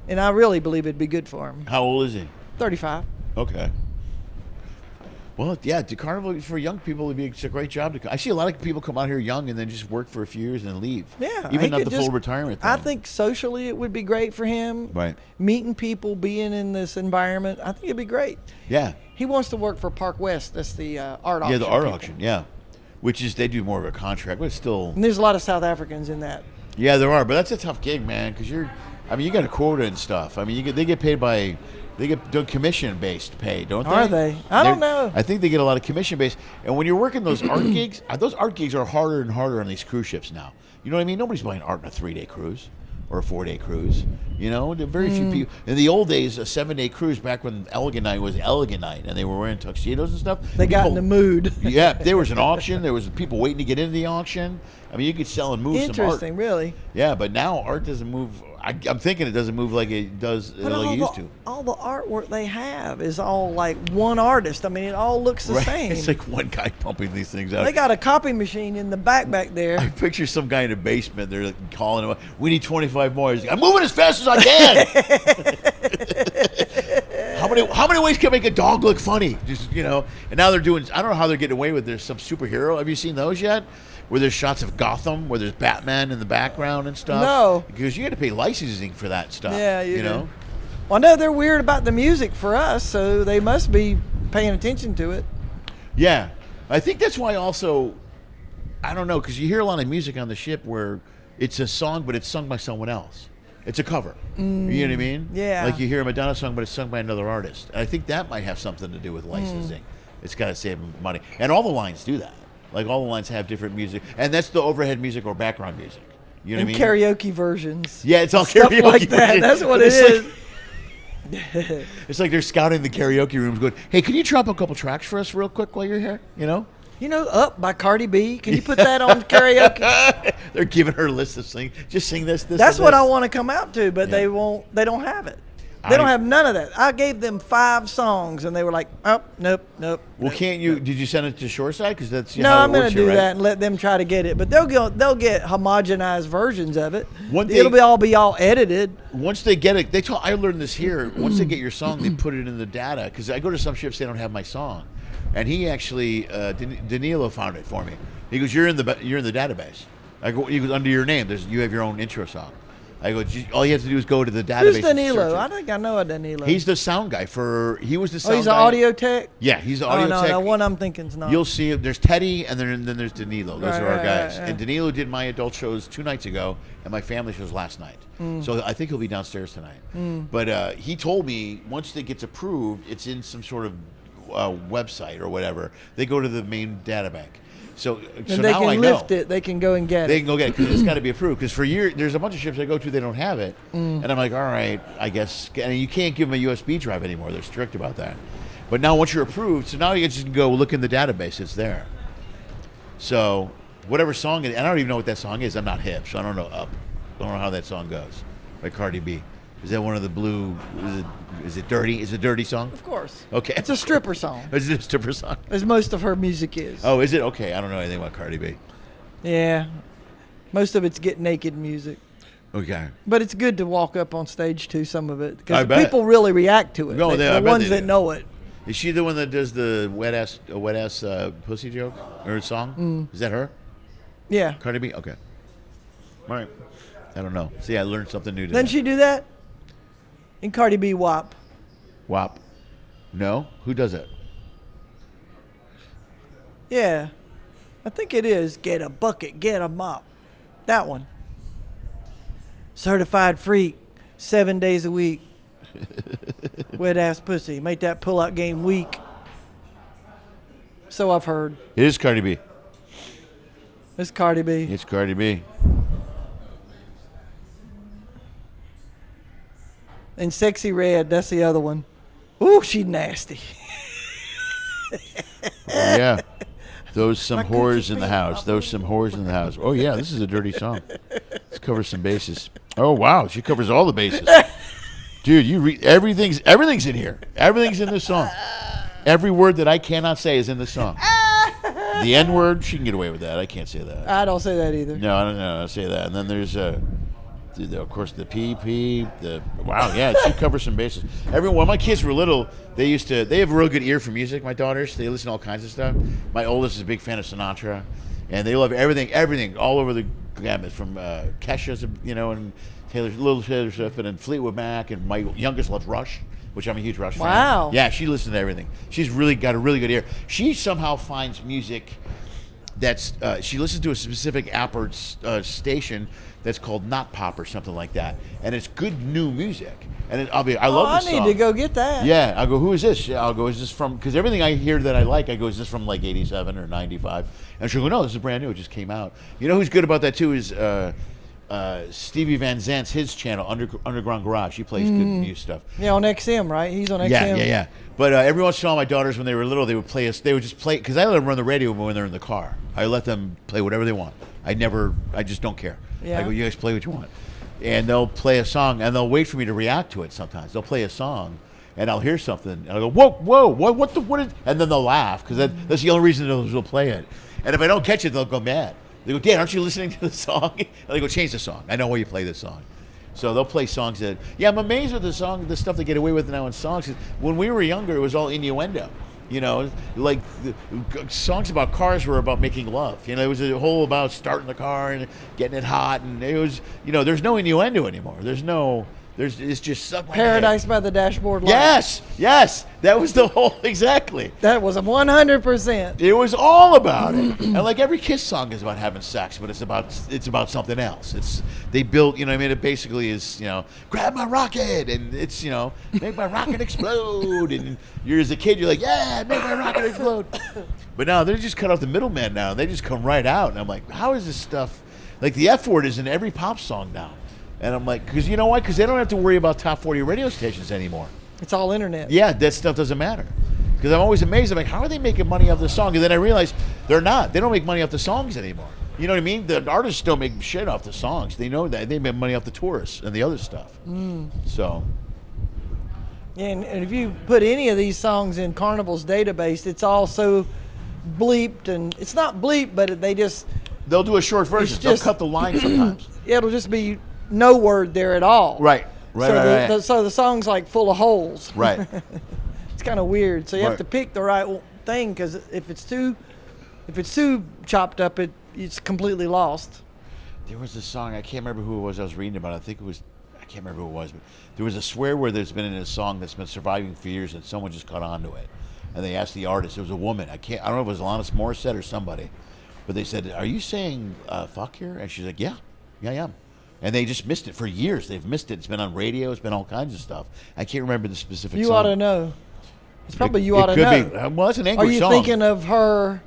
And I really believe it'd be good for him. How old is he? 35. Okay. Well, yeah, the Carnival for young people it's a great job. I see a lot of people come out here young and then just work for a few years and then leave. Yeah, even not the full retirement thing. I think socially it would be great for him. Right. Meeting people, being in this environment, I think it'd be great. Yeah. He wants to work for Park West. That's the art auction. Yeah, the art people. auction. Yeah, which is they do more of a contract, but it's still. And there's a lot of South Africans in that. Yeah, there are, but that's a tough gig, man, because you got a quota and stuff. I mean, they get paid by. They get commission-based pay, don't they? Are they? I don't know. I think they get a lot of commission-based. And when you're working those art gigs, those art gigs are harder and harder on these cruise ships now. You know what I mean? Nobody's buying art on a 3-day cruise or a 4-day cruise. You know, there are very few people. In the old days, a 7-day cruise, back when Elegant Night was Elegant Night, and they were wearing tuxedos and stuff. They got in the mood. Yeah, there was an auction. There was people waiting to get into the auction. I mean, you could sell and move some art. Interesting, really. Yeah, but now art doesn't move. I'm thinking it doesn't move like it does like it used to. All the artwork they have is all like one artist. I mean, it all looks the same. It's like one guy pumping these things out. They got a copy machine in the back there. I picture some guy in the basement. They're like calling him, "We need 25 more." He's like, "I'm moving as fast as I can." How many ways can I make a dog look funny? Just and now they're doing. I don't know how they're getting away with. There's some superhero. Have you seen those yet? Where there's shots of Gotham, where there's Batman in the background and stuff. No, because you got to pay licensing for that stuff. Yeah, you know. Do. Well, no, they're weird about the music for us, so they must be paying attention to it. Yeah, I think that's why. Also, I don't know, because you hear a lot of music on the ship where it's a song, but it's sung by someone else. It's a cover. You know what I mean? Yeah. Like you hear a Madonna song, but it's sung by another artist. And I think that might have something to do with licensing. It's got to save money, and all the lines do that. Like all the lines have different music, and that's the overhead music or background music. You know what I mean? Karaoke versions. Yeah, it's all Stuff karaoke like that. versions. That's what it is. It's like they're scouting the karaoke rooms, going, "Hey, can you drop a couple tracks for us real quick while you're here?" Up by Cardi B. Can you put that on karaoke? They're giving her a list to sing. Just sing this. That's what I want to come out to, but they won't. They don't have it. They don't have none of that. I gave them 5 songs, and they were like, "Oh, nope." Well, can't you? Did you send it to Shoreside? Because that's no. how it I'm going works to do here, that right? and let them try to get it, but they'll get homogenized versions of it. One thing- It'll be all edited. Once they get it, I learned this here. Once they get your song, they put it in the data. Because I go to some ships, they don't have my song, and he actually Danilo found it for me. He goes, "You're in the database." I go, "He goes under your name. You have your own intro song." I go, "All you have to do is go to the database." Who's Danilo? I think I know a Danilo. He's the sound guy he was the sound guy. He's an audio tech? Yeah, he's the audio tech. No, one I'm thinking is not. You'll see there's Teddy and then there's Danilo. Those are our guys. Right. And Danilo did my adult shows 2 nights ago and my family shows last night. So I think he'll be downstairs tonight. But he told me once it gets approved, it's in some sort of website or whatever. They go to the main data bank. So they now can I know. lift it. They can go and get it. They can go get it because it's got to be approved. Because for years, there's a bunch of ships I go to, they don't have it. And I'm like, all right, I guess. And you can't give them a USB drive anymore. They're strict about that. But now once you're approved, so now you just go look in the database. It's there. So whatever song it is, I don't even know what that song is. I'm not hip, so I don't know I don't know how that song goes. By Cardi B. Is that one of the blue? Is it dirty? Is it a dirty song? Of course. Okay. It's a stripper song. Is it a stripper song? As most of her music is. Oh, is it? Okay. I don't know anything about Cardi B. Yeah. Most of it's get naked music. Okay. But it's good to walk up on stage to some of it because I bet. people really react to it. No, I the bet ones they that do. know it. Is she the one that does the wet ass pussy joke or song? Is that her? Yeah. Cardi B? Okay. All right. I don't know. See, I learned something new today. Doesn't she do that? In Cardi B WAP. WAP. No? Who does it? Yeah. I think it is. Get a bucket, get a mop. That one. Certified freak, 7 days a week. Wet ass pussy. Make that pull-out game weak. So I've heard. It is Cardi B. It's Cardi B. It's Cardi B. And Sexy Red, that's the other one. Ooh, she nasty. Oh, yeah. Those some whores in the house. Those some whores in the house. Oh, yeah, this is a dirty song. Let's cover some bases. Oh, wow, she covers all the bases. Dude, you read everything's in here. Everything's in this song. Every word that I cannot say is in this song. The N word, she can get away with that. I can't say that. I don't say that either. No, I don't say that. And then there's of course, the PP. Wow, yeah, she covers some bases. When my kids were little, they have a real good ear for music. My daughters, they listen to all kinds of stuff. My oldest is a big fan of Sinatra, and they love everything, all over the gamut, from Kesha's, and Taylor Swift, and then Fleetwood Mac, and my youngest loves Rush, which I'm a huge Rush fan. Wow. Yeah, she listens to everything. She's really got a really good ear. She somehow finds music that's she listens to a specific app or station that's called Not Pop or something like that, and it's good new music. And I love this song. I need to go get that. Yeah, I'll go, who is this? I'll go, is this from, because everything I hear that I like, I go, is this from like 87 or 95? And she'll go, no, this is brand new, it just came out. You know who's good about that too is Stevie Van Zant's, his channel, Underground Garage. He plays good new stuff. Yeah, on XM, right? He's on XM. Yeah. But every once in a while, my daughters, when they were little, they would just play, because I let them run the radio when they're in the car. I let them play whatever they want. I just don't care. Yeah. I go, you guys play what you want. And they'll play a song, and they'll wait for me to react to it sometimes. They'll play a song, and I'll hear something, and I'll go, whoa, what is, and then they'll laugh, because that's the only reason they'll play it. And if I don't catch it, they'll go mad. They go, Dad, aren't you listening to the song? And they go, change the song. I know why you play this song. So they'll play songs that, I'm amazed with the stuff they get away with now in songs. When we were younger, it was all innuendo. Like songs about cars were about making love. It was a whole about starting the car and getting it hot, and it was, there's no innuendo anymore. It's just something. Paradise by the Dashboard Light. Yes, that was the whole, exactly. That was 100%. It was all about it. And like every Kiss song is about having sex, but it's about something else. They built, it basically is, grab my rocket, and it's, make my rocket explode. And you're, as a kid, you're like, yeah, make my rocket explode. But now they just cut off the middleman now. They just come right out. And I'm like, how is this stuff, like the F word is in every pop song now. And I'm like, because you know why? Because they don't have to worry about top 40 radio stations anymore. It's all internet. Yeah, that stuff doesn't matter. Because I'm always amazed. I'm like, how are they making money off the song? And then I realize they're not. They don't make money off the songs anymore. You know what I mean? The artists still make shit off the songs. They know that. They make money off the tourists and the other stuff. So. Yeah, and if you put any of these songs in Carnival's database, it's all so bleeped. And it's not bleeped, but they'll do a short version. They'll cut the line sometimes. Yeah, it'll just be no word there at all. Right. So the song's like full of holes. Right. It's kind of weird. So you have to pick the right thing, because if it's too chopped up, it's completely lost. There was a song, I can't remember who it was I was reading about. I can't remember who it was, but there was a swear word that's been in a song that's been surviving for years, and someone just caught on to it. And they asked the artist, it was a woman. I don't know if it was Alanis Morissette or somebody, but they said, are you saying fuck here? And she's like, yeah, I am. And they just missed it for years. They've missed it. It's been on radio. It's been all kinds of stuff. I can't remember the specific song. You ought to know. It's probably You Ought to Know. Could be. Well, it's an English song. Are you thinking of her?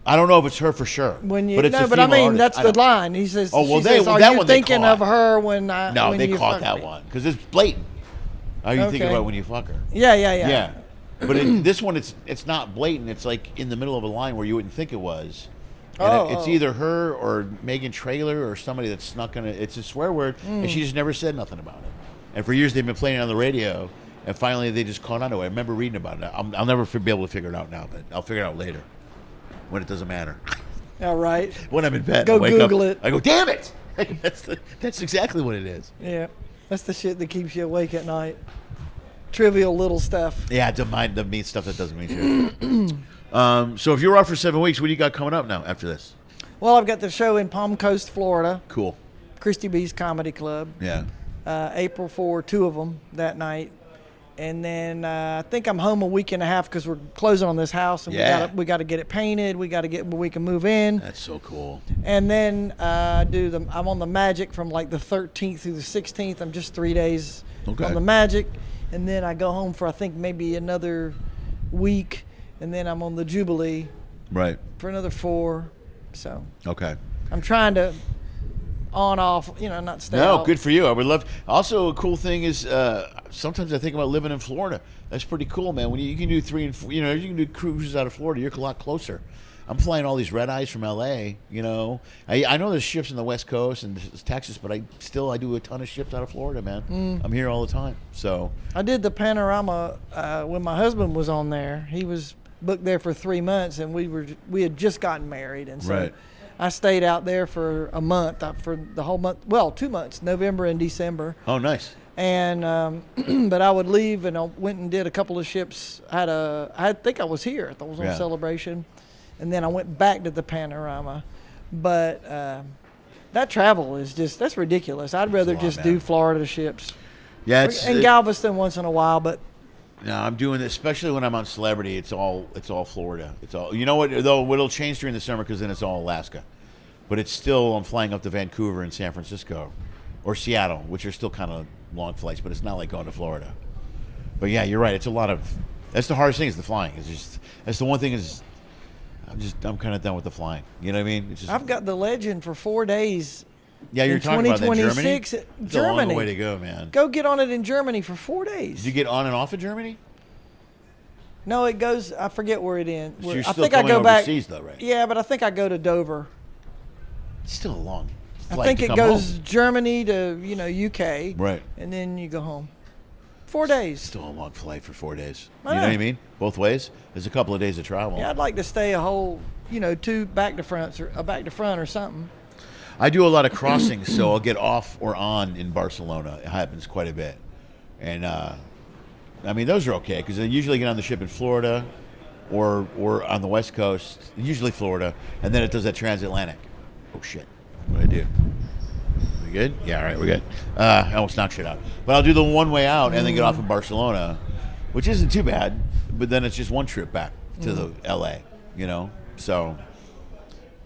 I don't know if it's her for sure. But I mean, artist. That's the line. He says, are you thinking of her when I... No, when they you caught that one. Because it's blatant. Are you thinking about when you fuck her? Yeah. But in this one, it's not blatant. It's like in the middle of a line where you wouldn't think it was. And it's either her or Megan Traylor or somebody that's snuck in it. It's a swear word, and she just never said nothing about it. And for years they've been playing it on the radio, and finally they just caught on to it. I remember reading about it. I'll never be able to figure it out now, but I'll figure it out later when it doesn't matter. All right. When I'm in bed, go I wake Google up, it. I go, damn it! That's exactly what it is. Yeah, that's the shit that keeps you awake at night. Trivial little stuff. Yeah, don't mind the mean stuff that doesn't mean shit. So if you're off for 7 weeks, what do you got coming up now after this? Well, I've got the show in Palm Coast, Florida. Cool. Christy B's Comedy Club. Yeah. April 4, 2 of them that night. And then I think I'm home a week and a half because we're closing on this house, and we got to get it painted. We got to get where we can move in. That's so cool. And then I'm on the Magic from like the 13th through the 16th. I'm just 3 days on the Magic, and then I go home for I think maybe another week, and then I'm on the Jubilee. Right. For another 4. So. Okay. I'm trying to on off, not stay No, out. good for you. I would love. Also, a cool thing is sometimes I think about living in Florida. That's pretty cool, man. When you can do 3 and 4, you can do cruises out of Florida. You're a lot closer. I'm flying all these red eyes from L.A. I know there's ships in the West Coast and Texas, but I do a ton of ships out of Florida, man. I'm here all the time. So I did the Panorama when my husband was on there. He was booked there for 3 months, and we had just gotten married, and so. Right. I stayed out there for a month, for the whole month. Well, 2 months, November and December. Oh, nice. And but I would leave, and I went and did a couple of ships. I think I was here. I thought I was on Celebration, and then I went back to the Panorama. But that travel is that's ridiculous. I'd rather just do Florida ships. Yeah, and Galveston once in a while, but. No, I'm doing this, especially when I'm on Celebrity. It's all Florida. It's all, you know what? Though it'll change during the summer because then it's all Alaska, but it's still, I'm flying up to Vancouver and San Francisco, or Seattle, which are still kind of long flights, but it's not like going to Florida. But yeah, you're right. It's a lot of. That's the hardest thing is the flying. It's just that's the one thing is. I'm kind of done with the flying. You know what I mean? It's just, I've got the Legend for 4 days. Yeah, you're talking about that in Germany? It's a long way to go, man. Go get on it in Germany for 4 days. Did you get on and off of Germany? No, it goes, I forget where it ends. So you're still coming overseas, though, right? Yeah, but I think I go to Dover. It's still a long flight. I think it goes Germany to, UK. Right. And then you go home. 4 days. Still a long flight for 4 days. You know what I mean? Both ways. There's a couple of days of travel. Yeah, I'd like to stay a whole, 2 back to front or something. I do a lot of crossings, so I'll get off or on in Barcelona. It happens quite a bit. And, I mean, those are okay, because I usually get on the ship in Florida or on the West Coast, usually Florida, and then it does that transatlantic. Oh, shit. What do I do? We good? Yeah, all right, we're good. I almost knocked shit out. But I'll do the one way out and then get off in Barcelona, which isn't too bad, but then it's just one trip back to the L.A., So...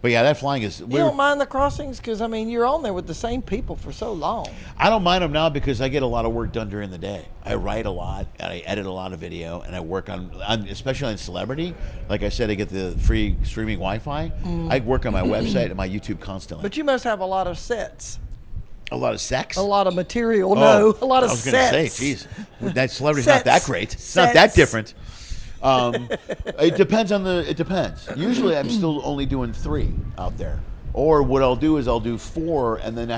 But yeah, that flying is... You don't mind the crossings? Because, you're on there with the same people for so long. I don't mind them now because I get a lot of work done during the day. I write a lot, and I edit a lot of video, and I work on especially on Celebrity. Like I said, I get the free streaming Wi-Fi. I work on my website and my YouTube constantly. But you must have a lot of sets. A lot of sex? A lot of material. No, a lot of sets. I was going to say, geez, that Celebrity's not that great. It's not that different. It depends. Usually I'm still only doing 3 out there. Or what I'll do is I'll do 4 and then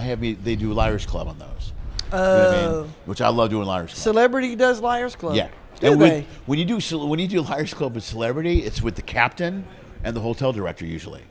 they do Liars Club on those. You know what I mean? Which I love doing Liars Club. Celebrity does Liars Club. Yeah. And when you do Liars Club with Celebrity, it's with the captain and the hotel director usually.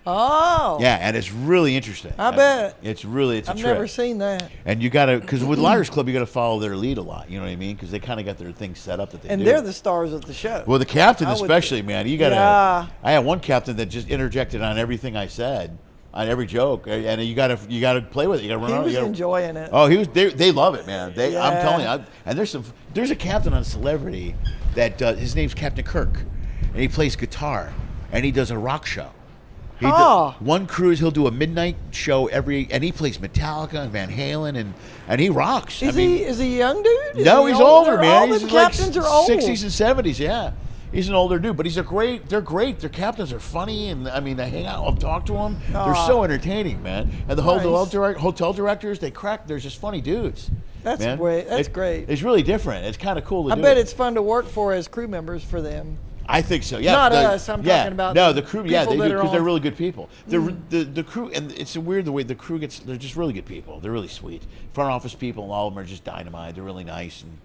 Oh. Yeah, and it's really interesting. I bet. It's a I've never seen that. And you got to, because with Liars Club, you got to follow their lead a lot. You know what I mean? Because they kind of got their things set up that they do. And they're the stars of the show. Well, the captain especially, man. You got to. Yeah. I had one captain that just interjected on everything I said, on every joke, and you got to play with it. You got to run around. He was enjoying it. Oh, he was. They love it, man. I'm telling you. And there's a captain on Celebrity that his name's Captain Kirk, and he plays guitar, and he does a rock show. One cruise, he'll do a midnight show and he plays Metallica and Van Halen, and he rocks. Is he a young dude? No, he's older, man. All the captains are old. 60s and 70s, yeah. He's an older dude, but they're great. Their captains are funny, and they hang out and talk to them. They're so entertaining, man. And the hotel directors, they're just funny dudes. That's great. That's great. It's really different. It's kind of cool to do. I bet it's fun to work for as crew members for them. I think so. Yeah, not us. I'm talking about the crew. Yeah, they do because they're really good people. The crew, and it's weird the way the crew gets. They're just really good people. They're really sweet. Front office people, all of them are just dynamite. They're really nice, and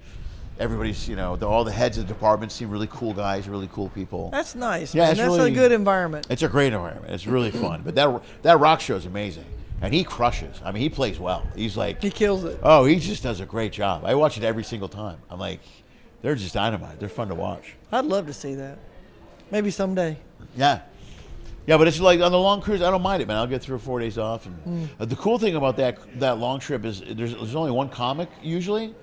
everybody's all the heads of the departments seem really cool guys, really cool people. That's nice. Yeah, man. That's a good environment. It's a great environment. It's really fun. But that rock show is amazing. And he crushes. He plays well. He's like... He kills it. Oh, he just does a great job. I watch it every single time. I'm like, they're just dynamite. They're fun to watch. I'd love to see that. Maybe someday. Yeah. Yeah, but it's like on the long cruise, I don't mind it, man. I'll get 3 or 4 days off. And the cool thing about that long trip is there's only one comic usually,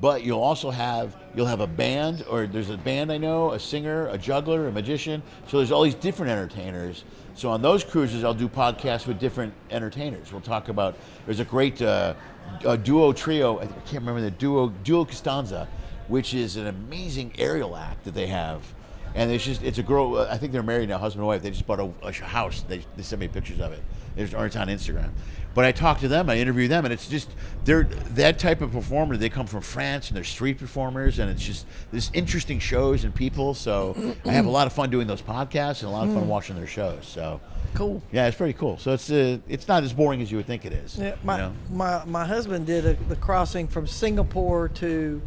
but you'll have a band, or there's a band I know, a singer, a juggler, a magician. So there's all these different entertainers. So on those cruises, I'll do podcasts with different entertainers. We'll talk about, there's a great duo trio, I can't remember the duo Costanza, which is an amazing aerial act that they have. And it's a girl, I think they're married now, husband and wife. They just bought a house. They sent me pictures of it. It's on Instagram. But I talk to them, I interview them, and it's just, they're that type of performer. They come from France, and they're street performers, and it's just this interesting shows and people. So I have a lot of fun doing those podcasts and a lot of fun watching their shows. So cool. Yeah, it's pretty cool. So it's not as boring as you would think it is. Yeah, my husband did the crossing from Singapore to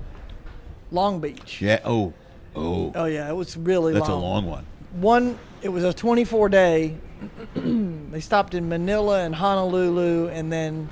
Long Beach. Yeah. Oh yeah, it was really long. That's a long one. It was a 24-day They stopped in Manila and Honolulu, and then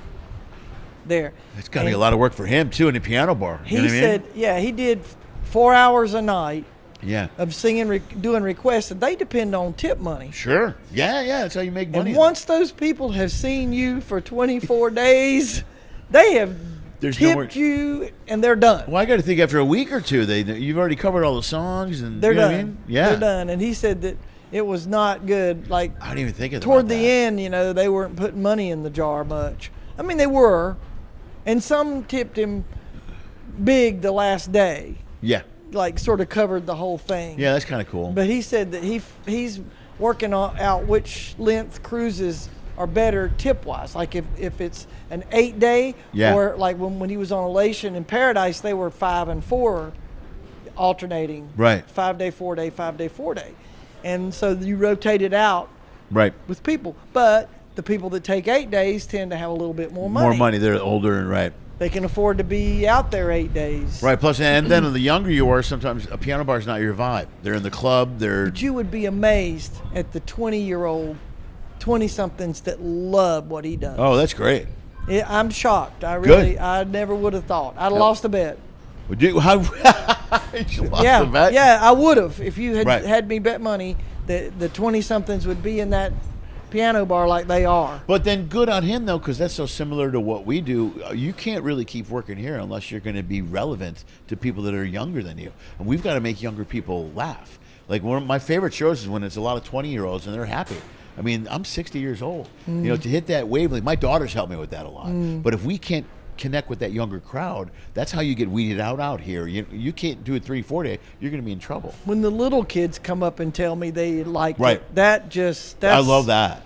there. It's got to be a lot of work for him too in the piano bar. You know He what I mean? said, yeah, he did 4 hours a night. Yeah. Of singing, doing requests, and they depend on tip money. Sure. Yeah, that's how you make money. And once those people have seen you for 24 days, they have tipped you, and they're done. Well, I got to think after a week or two, you've already covered all the songs, and they're you know done. What I mean? Yeah, they're done. And he said that it was not good. Like I didn't even think of toward that. the end, they weren't putting money in the jar much. I mean, they were, and some tipped him big the last day. Yeah. Like sort of covered the whole thing. Yeah, that's kind of cool. But he said that he's working out which length cruises are better tip-wise. Like if it's an 8-day, or like when he was on Elation in Paradise, they were 5 and 4 alternating. Right. 5-day, 4-day, 5-day, 4-day. And so you rotate it out with people. But the people that take 8 days tend to have a little bit more money. More money. They're older and right. They can afford to be out there 8 days. Right. Plus, and then the younger you are, sometimes a piano bar is not your vibe. They're in the club. But you would be amazed at the 20-year-old, 20-somethings that love what he does. Oh, that's great. I'm shocked. I never would have thought. I'd have lost a bet. Would you? How? You lost a bet? Yeah, I would have. If you had me bet money that the 20-somethings would be in that piano bar like they are. But then good on him, though, because that's so similar to what we do. You can't really keep working here unless you're going to be relevant to people that are younger than you. And we've got to make younger people laugh. Like one of my favorite shows is when it's a lot of 20-year-olds and they're happy. I mean, I'm 60 years old. To hit that wavelength, my daughters help me with that a lot. But if we can't connect with that younger crowd, that's how you get weeded out here. You can't do it 3-4 day. You're going to be in trouble. When the little kids come up and tell me they like it, that's I love that.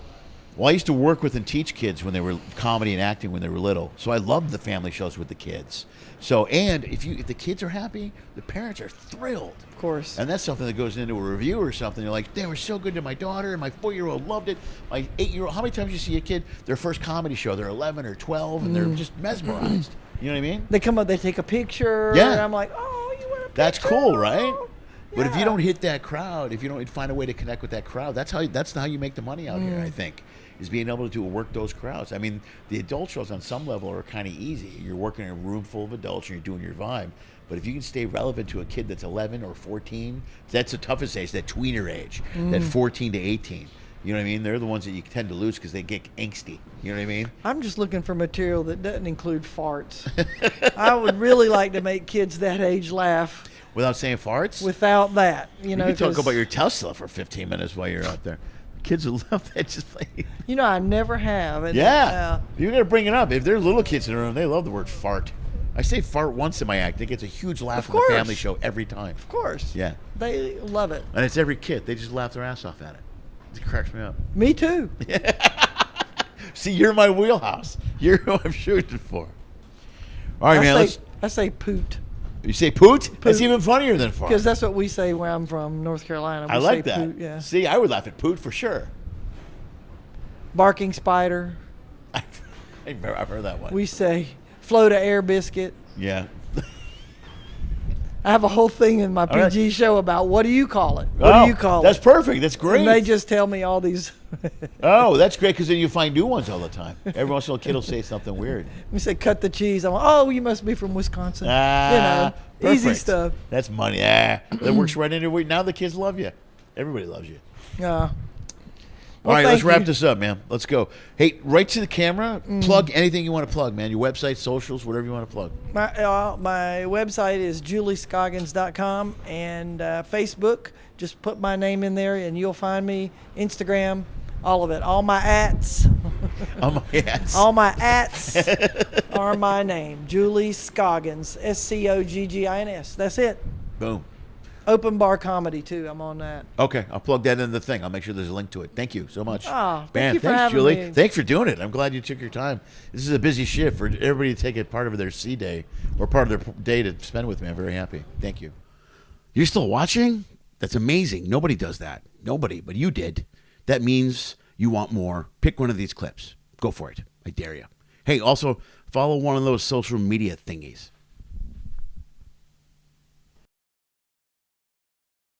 Well, I used to work with and teach kids when they were comedy and acting when they were little. So I loved the family shows with the kids. So, and if the kids are happy, the parents are thrilled. Of course. And that's something that goes into a review or something. You're like, they were so good to my daughter, and my 4-year-old loved it. My 8-year-old, how many times you see a kid, their first comedy show, they're 11 or 12, and they're just mesmerized. You know what I mean? They come up, they take a picture. Yeah. And I'm like, oh, you want a picture? That's cool, right? Yeah. But if you don't hit that crowd, if you don't find a way to connect with that crowd, that's how you make the money out here, I think, is being able to work those crowds. I mean, the adult shows on some level are kind of easy. You're working in a room full of adults and you're doing your vibe. But if you can stay relevant to a kid that's 11 or 14, that's the toughest age, that tweener age, that 14 to 18. You know what I mean? They're the ones that you tend to lose because they get angsty. You know what I mean? I'm just looking for material that doesn't include farts. I would really like to make kids that age laugh. Without saying farts? Without that. You can talk about your Tesla for 15 minutes while you're out there. Kids will love that. Just like I never have. And, you got to bring it up. If there are little kids in the room, they love the word fart. I say fart once in my act. It gets a huge laugh in the family show every time. Of course. Yeah. They love it. And it's every kid. They just laugh their ass off at it. It cracks me up. Me too. See, you're my wheelhouse. You're who I'm shooting for. All right, man. I say poot. You say poot? That's even funnier than fart. Because that's what we say where I'm from, North Carolina. I like that. Poot, yeah. See, I would laugh at poot for sure. Barking spider. I've heard that one. We say float a air biscuit. Yeah. I have a whole thing in my PG show about what do you call it? What do you call it? That's perfect. That's great. And they just tell me all these. Oh, that's great because then you find new ones all the time. Every once in a while, a kid will say something weird. We say cut the cheese. I'm like, oh, you must be from Wisconsin. Perfect. Easy stuff. That's money. That works right into it. Now the kids love you. Everybody loves you. Yeah. All right, let's wrap this up, man. Let's go. Hey, right to the camera. Plug anything you want to plug, man. Your website, socials, whatever you want to plug. My website is juliescoggins.com and Facebook. Just put my name in there and you'll find me. Instagram, all of it. All my ats. All my ats are my name. Julie Scoggins. Scoggins. That's it. Boom. Open bar comedy too. I'm on that. Okay, I'll plug that in the thing. I'll make sure there's a link to it. Thank you so much. Oh, thank you for thanks, having Julie. me. Thanks for doing it. I'm glad you took your time. This is a busy shift for everybody to take it part of their C day or part of their day to spend with me. I'm very happy. Thank you. You're still watching? That's amazing. Nobody does that. Nobody, but you did. That means you want more. Pick one of these clips. Go for it. I dare you. Hey, also follow one of those social media thingies.